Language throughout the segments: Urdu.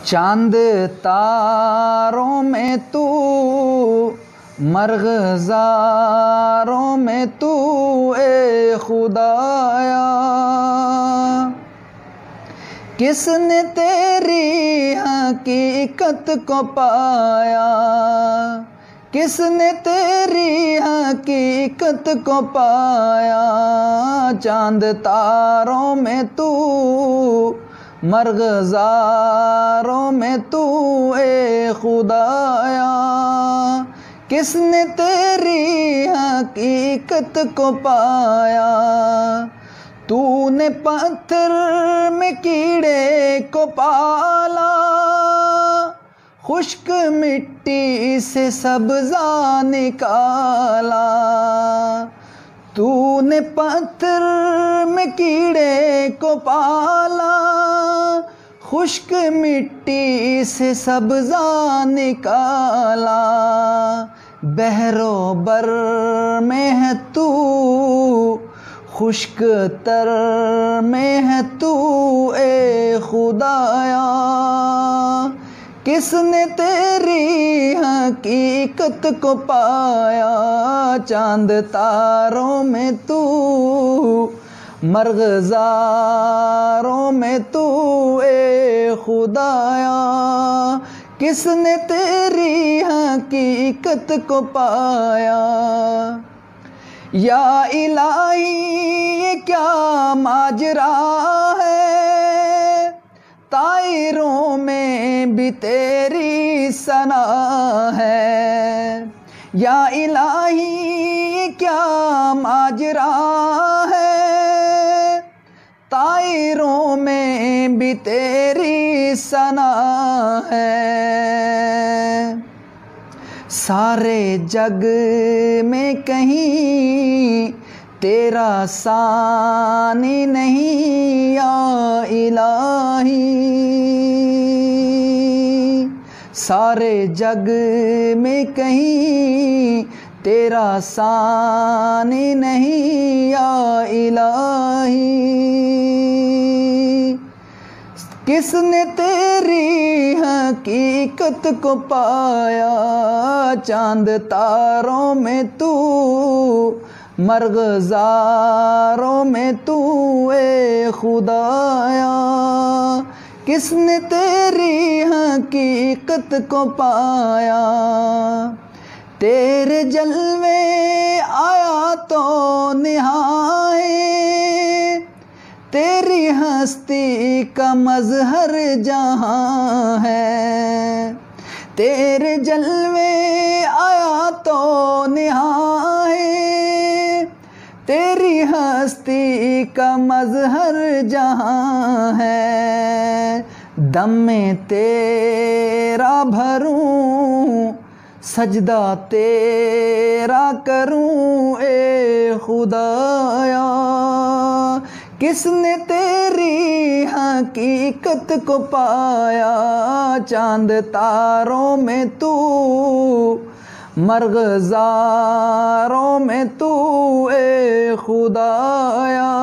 چاند تاروں میں تو، مرغزاروں میں تو، اے خدایا کس نے تیری حقیقت کو پایا، کس نے تیری حقیقت کو پایا۔ چاند تاروں میں تو، مرغزاروں میں تو، اے خدایا کس نے تیری حقیقت کو پایا۔ تو نے پتھر میں کیڑے کو پالا، خشک مٹی سے سبزہ نکالا۔ تو نے پتھر میں کیڑے کو پالا، خشک مٹی سے سبزہ نکالا۔ بحر و بر میں ہے تو، خشک تر میں ہے تو، اے خدایا کس نے تیری حقیقت کو پایا۔ چاند تاروں میں تو، مرغزاروں میں تو، اے خدایا کس نے تیری حقیقت کو پایا۔ یا الہی یہ کیا ماجرا ہے، طائروں میں بھی تیری ثنا ہے۔ یا الہی یہ کیا ماجرا ہے، طائروں میں بھی تیری ثنا ہے۔ سارے جگ میں کہیں تیرا ثانی نہیں یا الہی، سارے جگ میں کہیں تیرا ثانی نہیں یا الہی۔ کس نے تیری حقیقت کو پایا۔ چاند تاروں میں تو، مرغزاروں میں تو، اے خدایا کس نے تیری حقیقت کو پایا۔ تیرے جلوے آیا تو نہائے، تیری ہستی کا مظہر جہاں ہے۔ تیرے جلوے آیا تو نہائے، تیری ہستی کا مظہر جہاں ہے۔ دم میں تیرا بھروں، سجدہ تیرا کروں، اے خدایا کس نے تیری حقیقت کو پایا۔ چاند تاروں میں تو، مرغزاروں میں تو، اے خدایا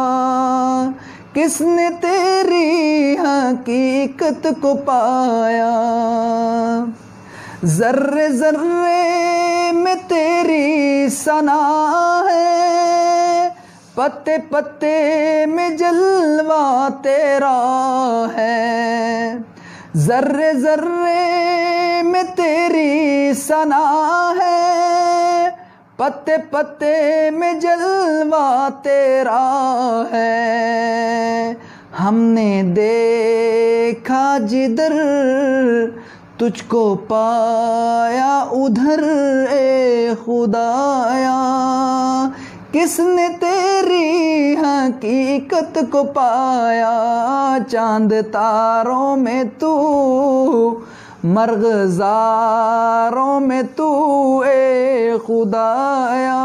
کس نے تیری حقیقت کو پایا۔ ذرے ذرے میں تیری ثنا ہے، پتے پتے میں جلوہ تیرا ہے۔ ذرے ذرے میں تیری ثنا ہے، پتے پتے میں جلوہ تیرا ہے۔ ہم نے دیکھا جدھر تجھ کو پایا ادھر، اے خدایا کس نے تیری حقیقت کو پایا۔ چاند تاروں میں تو، مرغزاروں میں تو، اے خدایا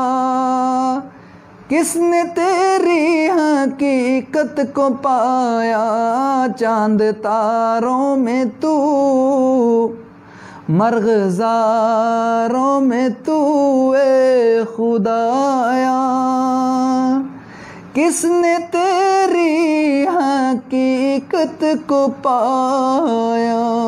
کس نے تیری حقیقت کو پایا۔ چاند تاروں میں تو، مرغزاروں میں تو، اے خدایا کس نے تیری حقیقت کو پایا۔